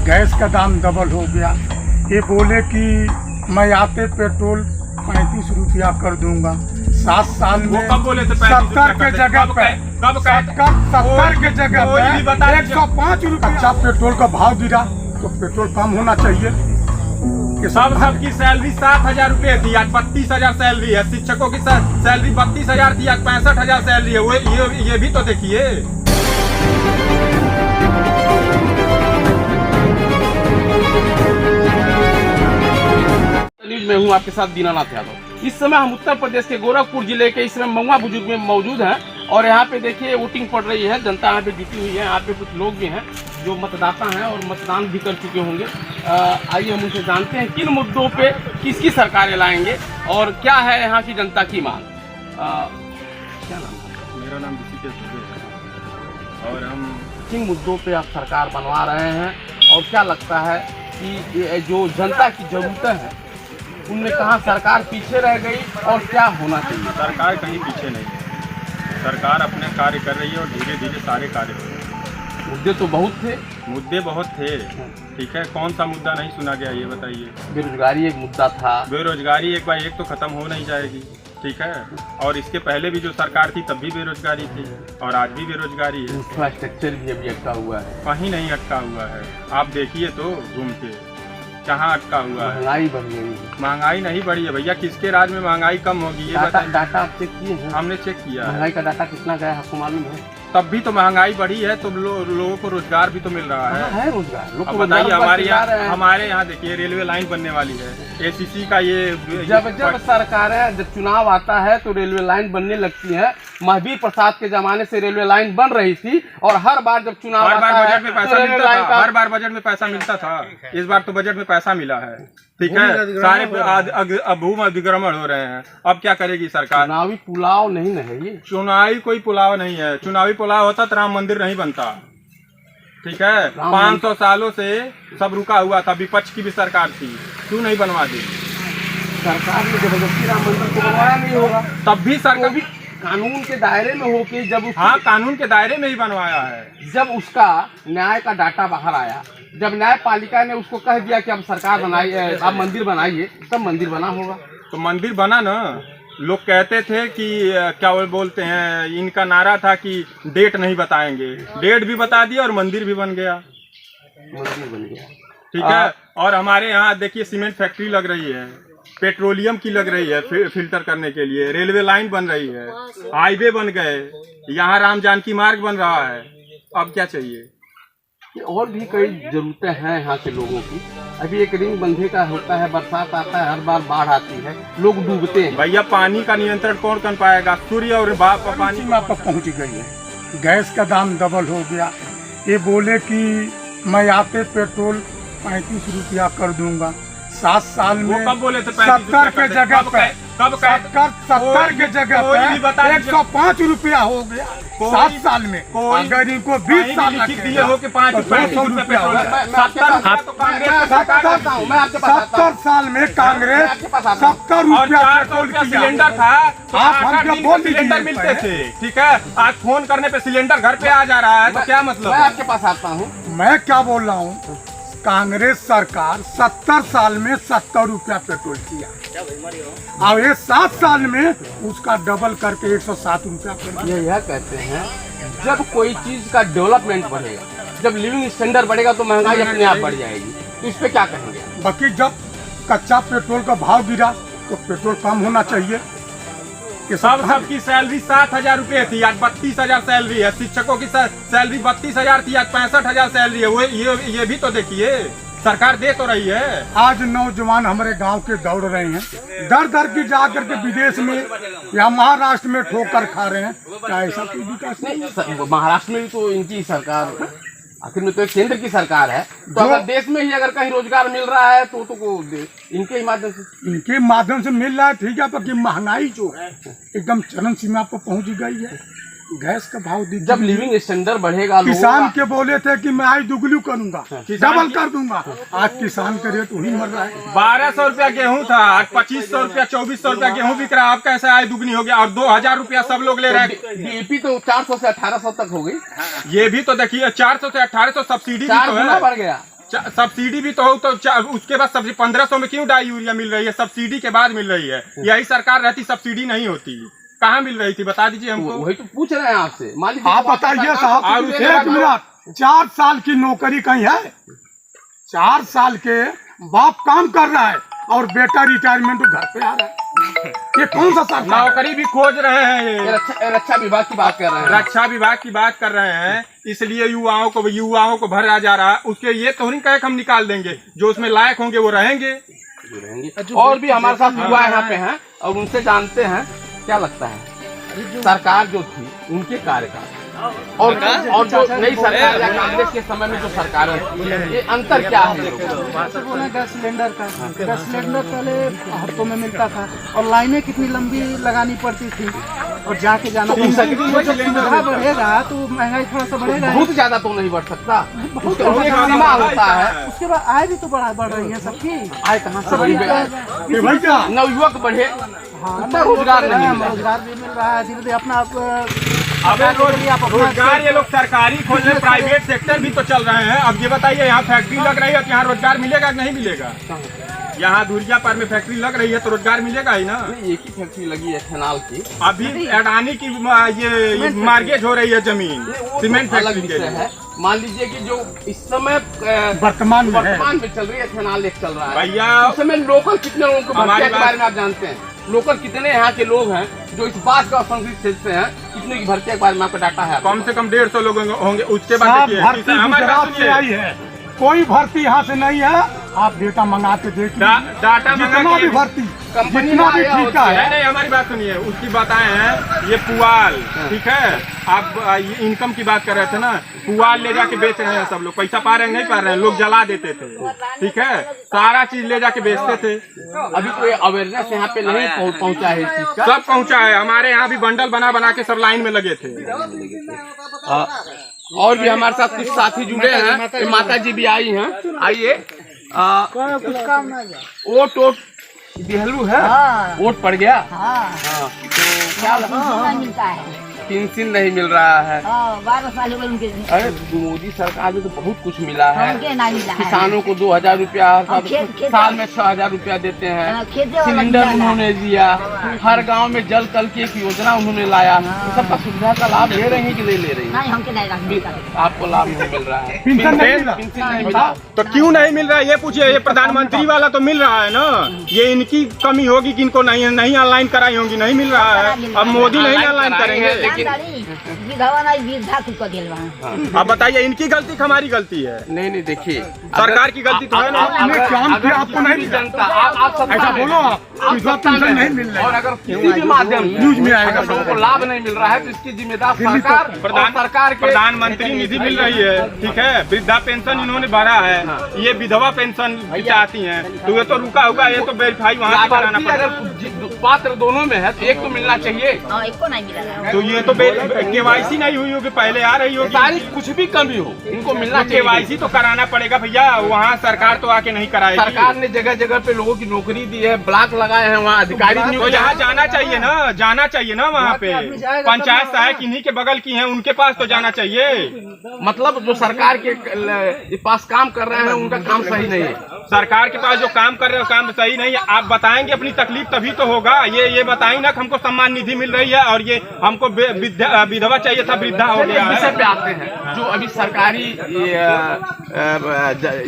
Gas का दाम double हो गया। ये बोले कि मैं आते पेट्रोल 35 रुपया कर दूंगा। 7 साल में कब बोले थे 70 के जगह पे 70 के जगह पे 105 रुपया अच्छा पेट्रोल का भाव गिरा तो पेट्रोल कम होना चाहिए। सबकी सैलरी 7,000 रुपए थी, आज 32,000 सैलरी है। शिक्षकों की सैलरी 32,000 थी, आज 65,000 सैलरी है। वो ये भी तो देखिए। न्यूज में हूँ आपके साथ दीनानाथ यादव। इस समय हम उत्तर प्रदेश के गोरखपुर जिले के इसमें महुआ बुजुर्ग में मौजूद हैं और यहाँ पे देखिए वोटिंग पड़ रही है। जनता यहाँ पे जुटी हुई है। यहाँ पे कुछ लोग भी हैं जो मतदाता हैं और मतदान भी कर चुके होंगे। आइए हम उनसे जानते हैं किन मुद्दों पे किसकी सरकारें लाएंगे और क्या है यहाँ की जनता की मांग। क्या नाम है? मेरा नाम ऋषिकेश है और हम किन मुद्दों पे आप सरकार बनवा रहे हैं और क्या लगता है कि ये जो जनता की जरूरतें हैं उनमें कहाँ सरकार पीछे रह गई और क्या होना चाहिए? सरकार कहीं पीछे नहीं है। सरकार अपने कार्य कर रही है और धीरे धीरे सारे कार्य हो रहे हैं। मुद्दे तो बहुत थे। मुद्दे बहुत थे, ठीक है। कौन सा मुद्दा नहीं सुना गया ये बताइए। बेरोजगारी एक मुद्दा था। बेरोजगारी एक बार एक तो खत्म हो नहीं जाएगी, ठीक है। और इसके पहले भी जो सरकार थी तब भी बेरोजगारी थी और आज भी बेरोजगारी है। इंफ्रास्ट्रक्चर भी अभी अटका हुआ है। कहीं नहीं अटका हुआ है। आप देखिए तो घूम के कहाँ अटका हुआ है। महंगाई बढ़ गई है। महंगाई नहीं बढ़ी है भैया। किसके राज में महंगाई कम होगी ये बताइए। डाटा आप चेक किए हैं? हमने चेक किया है। महंगाई का डाटा कितना गया है आपको मालूम है? तब भी तो महंगाई बढ़ी है तो लोगों को रोजगार भी तो मिल रहा है। रोजगार। अब बताइए हमारे यहाँ देखिए रेलवे लाइन बनने वाली है। एसीसी का ये जब सरकारें जब चुनाव आता है तो रेलवे लाइन बनने लगती है। महावीर प्रसाद के जमाने से रेलवे लाइन बन रही थी और हर बार जब चुनाव हर बार बजट में पैसा मिलता था। हर बार बजट में पैसा मिलता था। इस बार तो बजट में पैसा मिला है, ठीक है। सारे भूमि अधिग्रहण हो रहे हैं। अब क्या करेगी सरकार? चुनावी पुलाव नहीं न है ये। चुनावी कोई पुलाव नहीं है। चुनावी पुलाव होता तो राम मंदिर नहीं बनता, ठीक है। 500 सालों से सब रुका हुआ था। विपक्ष की भी सरकार थी, क्यों नहीं बनवा दी? सरकार ने जबरदस्ती राम मंदिर को बनवाया नहीं होगा। तब भी सरकार भी कानून के दायरे में होके जब कानून के दायरे में ही बनवाया है। जब उसका न्याय का डाटा बाहर आया, जब न्यायपालिका ने उसको कह दिया कि अब सरकार बनाइए, अब मंदिर बनाइए, तब मंदिर बना होगा। तो मंदिर बना ना। लोग कहते थे कि क्या वो बोलते हैं, इनका नारा था कि डेट नहीं बताएंगे। डेट भी बता दिया और मंदिर भी बन गया। मंदिर बन गया, ठीक है। और हमारे यहाँ देखिए सीमेंट फैक्ट्री लग रही है, पेट्रोलियम की लग रही है फिल्टर करने के लिए। रेलवे लाइन बन रही है, हाईवे बन गए, यहाँ राम जानकी मार्ग बन रहा है। अब क्या चाहिए? और भी कई जरूरतें हैं यहाँ के लोगों की। अभी एक रिंग बंधे का होता है, बरसात आता है, हर बार बाढ़ आती है, लोग डूबते हैं। भैया पानी का नियंत्रण कौन कर पाएगा? सूर्य और पानी में आप पहुँच गई है। गैस का दाम डबल हो गया। ये बोले कि मैं आते पेट्रोल 35 रुपया कर दूंगा। 7 साल में कब बोले थे? 70 के जगह पे 70 के जगह पे 105 रुपया हो गया। 7 साल में अगर इनको 20 साल दिए हो कि 500 रुपया हो गया। 70 साल में कांग्रेस 70 रुपया पेट्रोल सिलेंडर था। आप हमको बोल सिलेंडर मिलते थे, ठीक है। आज फोन करने पे सिलेंडर घर पे आ जा रहा है, तो क्या मतलब? मैं आपके पास आता हूँ। मैं क्या बोल रहा हूँ, कांग्रेस सरकार 70 साल में 70 रुपया पेट्रोल किया और ये 7 साल में उसका डबल करके 107 रुपया कर दिया। यह कहते हैं जब कोई चीज का डेवलपमेंट बढ़ेगा, जब लिविंग स्टैंडर्ड बढ़ेगा तो महंगाई अपने आप बढ़ जाएगी। तो इस पे क्या कहेंगे? बाकी जब कच्चा पेट्रोल का भाव गिरा तो पेट्रोल कम होना चाहिए। सबकी सैलरी 7,000 रुपए थी, आज 32,000 सैलरी है। शिक्षकों की सैलरी 32,000 थी, आज 65,000 सैलरी है। वो ये भी तो देखिए। सरकार दे तो रही है। आज नौजवान हमारे गांव के दौड़ रहे हैं, दर दर की जा करके विदेश में या महाराष्ट्र में ठोकर खा रहे हैं। क्या ऐसा कोई विकास नहीं? महाराष्ट्र में भी तो इनकी सरकार, आखिर में तो एक केंद्र की सरकार है। तो अगर देश में ही अगर कहीं रोजगार मिल रहा है तो इनके ही माध्यम से मिल रहा है, ठीक है। पर महंगाई जो है एकदम चरम सीमा पर पहुंच गई है। गैस का भाव जब लिविंग स्टैंडर्ड बढ़ेगा, किसान के बोले थे कि मैं आज दुगनी करूंगा, डबल कर दूंगा। आज किसान का रेट वही मर रहा है। 1200 रुपया गेहूँ था, आज 2500 रुपया 2400 रुपया गेहूँ बिक रहा है। अब कैसे आय दुगनी हो गया? और 2000 रुपया सब लोग ले रहे हैं। डीएपी तो 400 से 1800 तक हो गई। ये भी तो देखिए 400 से 1800 सब्सिडी भी तो है। बढ़ गया। सब्सिडी भी तो हो तो उसके बाद सब्सिडी 1500 में क्यों डाई यूरिया मिल रही है? सब्सिडी के बाद मिल रही है। यही सरकार रहती सब्सिडी नहीं होती, कहाँ मिल रही थी बता दीजिए हमको। वही तो पूछ रहे हैं आपसे। मान लीजिए आप बताइए साहब, एक मिनट, 4 साल की नौकरी कहीं है? 4 साल के बाप काम कर रहा है और बेटा रिटायरमेंट घर पे आ रहा है। ये कौन सा सरकार? नौकरी भी खोज रहे हैं ये। रक्षा विभाग की बात कर रहे हैं। रक्षा विभाग की बात कर रहे हैं, इसलिए युवाओं को भरा जा रहा है। उसके ये तो नहीं कहे हम निकाल देंगे, जो उसमें लायक होंगे वो रहेंगे। और भी हमारे साथ युवा यहाँ पे हैं और उनसे जानते हैं क्या लगता है सरकार जो थी उनके कार्यकाल और जो नई सरकार या कांग्रेस के समय में जो सरकार है, ये अंतर क्या है? गैस सिलेंडर का, गैस सिलेंडर पहले हफ्तों में मिलता था और लाइनें कितनी लंबी लगानी पड़ती थी और जाके जाना। सुविधा बढ़ेगा तो महंगाई थोड़ा सा बढ़ेगा। बहुत ज्यादा तो नहीं बढ़ सकता, सीमा होता है। उसके बाद आय भी तो बढ़ रही है सबकी। आय कहाँ से बढ़ी? नवयुवक बढ़े, हाँ, रोजगार नहीं मिल रहा। रोजगार भी मिल रहा है धीरे धीरे अपना। अब रोजगार ये लोग सरकारी खोज रहे, प्राइवेट सेक्टर भी तो चल रहे हैं। अब ये बताइए, यहाँ फैक्ट्री लग रही है तो यहाँ रोजगार मिलेगा कि नहीं मिलेगा? यहाँ धुरियापार में फैक्ट्री लग रही है तो रोजगार मिलेगा ही ना। एक ही फैक्ट्री लगी है एथेनॉल की। अभी अडानी की ये मार्गेज हो रही है जमीन सीमेंट फैक्ट्री के लिए। है मान लीजिए कि जो इस समय वर्तमान में चल रही है एथेनॉल एक चल रहा है भैया। उस समय लोकल कितने लोगों को भर्ती के बारे में आप जानते हैं? लोकल कितने यहाँ के लोग हैं जो इस बात का असंगठित क्षेत्र से हैं? कितने की भर्ती के बारे में आपका डाटा है? कम से कम 150 लोग होंगे। उसके बाद हमारे बात सुनिए, कोई भर्ती यहाँ से नहीं है। आप डेटा मंगा के देखिए, डाटा जितना भी भर्ती कंपनी जितना भी ठीका है। नहीं, हमारी बात सुनिए, उसकी बताए हैं ये पुआल, ठीक है। आप इनकम की बात कर रहे थे ना, पुआल ले जाके बेच रहे हैं सब लोग। पैसा पा रहे हैं नहीं पा रहे हैं, लोग जला देते थे, ठीक है। सारा चीज ले जाके बेचते थे। अभी कोई अवेयरनेस यहाँ पे नहीं पहुँचा है इस चीज का? सब पहुँचा है। हमारे यहाँ भी बंडल बना के सब लाइन में लगे थे। और भी हमारे साथ कुछ साथी जुड़े हैं। माता जी भी आई हैं, आइए। वोट दिहलू है, वोट पड़ गया। तो क्या मिलता है, पेंशन नहीं मिल रहा है। 12 साल हो गए उनके। अरे मोदी सरकार में तो बहुत कुछ मिला है। नहीं मिला है। किसानों को 2000 रुपया, साल में 6000 रुपया देते हैं। सिलेंडर उन्होंने दिया, हर गांव में जल कल की एक योजना उन्होंने लाया। सबका सुविधा का लाभ ले रहे हैं कि नहीं ले रही? नहीं, हमके नहीं। आपको लाभ नहीं मिल रहा है, पेंशन नहीं मिला। तो क्यों नहीं मिल रहा है ये पूछिए। ये प्रधानमंत्री वाला तो मिल रहा है ना। ये इनकी कमी होगी कि इनको नहीं ऑनलाइन कराई होंगी, नहीं मिल रहा है। अब मोदी नहीं ऑनलाइन करेंगे। विधवा नहीं, वृद्धा कुछ कर दिया। अब बताइए, इनकी गलती हमारी गलती है? नहीं देखिए, सरकार की गलती तो है ना। आपको नहीं जनता आप ऐसा बोलो, आप पेंशन नहीं मिल रहा और अगर किसी भी माध्यम न्यूज में आएगा लोगों को लाभ नहीं मिल रहा है तो इसकी जिम्मेदार सरकार, सरकार के प्रधानमंत्री निधि मिल रही है, ठीक है। वृद्धा पेंशन इन्होंने भरा है, ये विधवा पेंशन चाहती हैं, तो ये तो रुका होगा। ये तो वेरीफाई वहाँ से कराना पड़ेगा। अगर पात्र दोनों में है तो एक तो मिलना चाहिए। एक को नहीं मिला। तो ये तो केवाईसी नहीं हुई होगी, पहले आ रही होगी। सारी कुछ भी कमी हो इनको मिलना चाहिए। केवाईसी तो कराना पड़ेगा भैया, वहाँ सरकार तो आके नहीं कराएगी। सरकार ने जगह जगह पे लोगों की नौकरी दी है, ब्लॉक लगाए हैं, वहाँ अधिकारी तो यहाँ जाना चाहिए ना, वहाँ पे पंचायत सहायक इन्हीं के बगल की हैं, उनके पास तो जाना चाहिए। मतलब जो सरकार के पास काम कर रहे हैं उनका काम सही नहीं है। सरकार के पास जो काम कर रहे हो काम सही नहीं है। आप बताएंगे अपनी तकलीफ तभी तो होगा। ये बताएंगे ना कि हमको सम्मान निधि मिल रही है और ये हमको विधवा चाहिए था, वृद्धा हो गया है। विषय पे आते हैं जो अभी सरकारी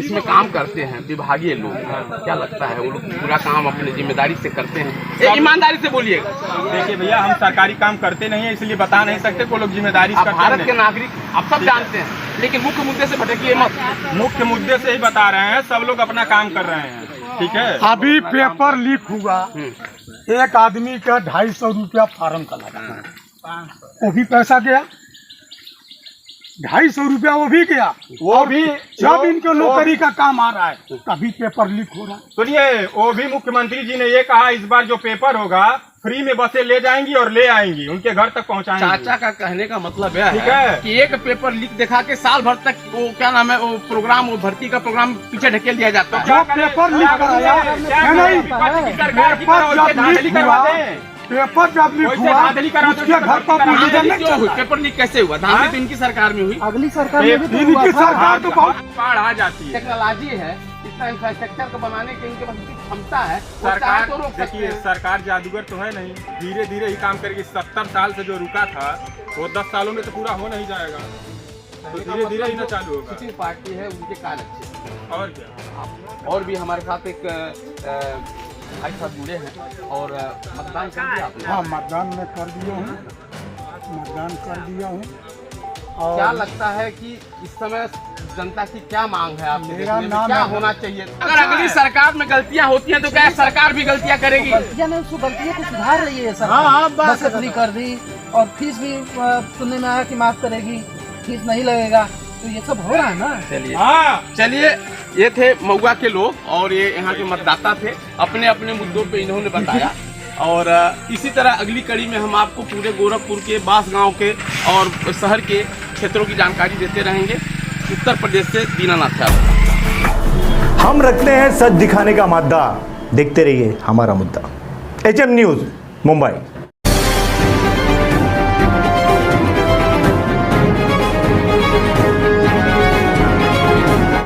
इसमें काम करते हैं विभागीय लोग, क्या लगता है वो लोग पूरा काम अपनी जिम्मेदारी से करते हैं? ईमानदारी से बोलिएगा। देखिए भैया, हम सरकारी काम करते नहीं है, इसलिए बता नहीं सकते वो लोग जिम्मेदारी से करते हैं। भारत के नागरिक आप सब जानते हैं, लेकिन मुख्य मुद्दे से भटकिए मत। मुख्य मुद्दे से ही बता रहे हैं, सब लोग अपना काम कर रहे हैं, ठीक है। अभी पेपर लीक हुआ, एक आदमी का 250 रुपया फार्म का लगा, वो भी पैसा गया। 250 रुपया वो भी गया। वो भी जब इनके नौकरी का काम आ रहा है तभी पेपर लीक हो रहा है। सुनिए, वो भी मुख्यमंत्री जी ने ये कहा इस बार जो पेपर होगा फ्री में बसें ले जाएंगी और ले आएंगी, उनके घर तक पहुंचाएंगी। चाचा का कहने का मतलब यह ठीक है कि एक पेपर लीक दिखा के साल भर तक वो क्या नाम है वो प्रोग्राम, वो भर्ती का प्रोग्राम पीछे ढकेल दिया जाता है। जो पेपर लीक कराया नहीं, पेपर जब लीक हुआ पेपर जब लीक वैसे हुआ धांधली करा दो, उसके घर पर बुलडोजर नहीं क्यों हुई? चला। पेपर लीक कैसे हुआ? धांधली तो इनकी सरकार में हुई। अगली सरकार में भी तो हुआ इनकी था। सरकार तो बहुत बाढ़ आ जाती है। टेक्नोलॉजी है, इतना इंफ्रास्ट्रक्चर को बनाने की इनके पास इतनी क्षमता है, वो चाहे सरकार तो रोक सकते देखिए, हैं। सरकार जादूगर तो है नहीं, धीरे धीरे ही काम करेगी। 70 साल से जो रुका था वो 10 सालों में तो पूरा हो नहीं जाएगा, तो धीरे धीरे ही ना चालू होगा। सिटिंग पार्टी है, उनके कार्य अच्छे हैं। और क्या, और भी हमारे साथ एक भाई साहब जुड़े हैं और मतदान कर दिया आपने? हाँ, मतदान में कर दिया हूँ, मतदान कर दिया हूँ। और क्या लगता है कि इस समय जनता की क्या मांग है आपके मेरा देखने में? नाम क्या है- होना चाहिए? अगर अगली सरकार में गलतियां होती हैं तो क्या सरकार भी गलतियां करेगी? गलतियाँ नहीं, उसको गलतियों को सुधार रही है सर। हाँ, अब बात बस फ्री कर दी और फीस भी सुनने में आया कि माफ करेगी, फीस नहीं लगेगा, तो ये सब हो रहा है ना। चलिए हाँ चलिए, ये थे महुआ के लोग और ये यहाँ के मतदाता थे। अपने अपने मुद्दों पे इन्होंने बताया और इसी तरह अगली कड़ी में हम आपको पूरे गोरखपुर के बास गांव के और शहर के क्षेत्रों की जानकारी देते रहेंगे। उत्तर प्रदेश से दीनानाथ यादव। हम रखते हैं सच दिखाने का मादा, देखते रहिए हमारा मुद्दा। HM news Mumbai.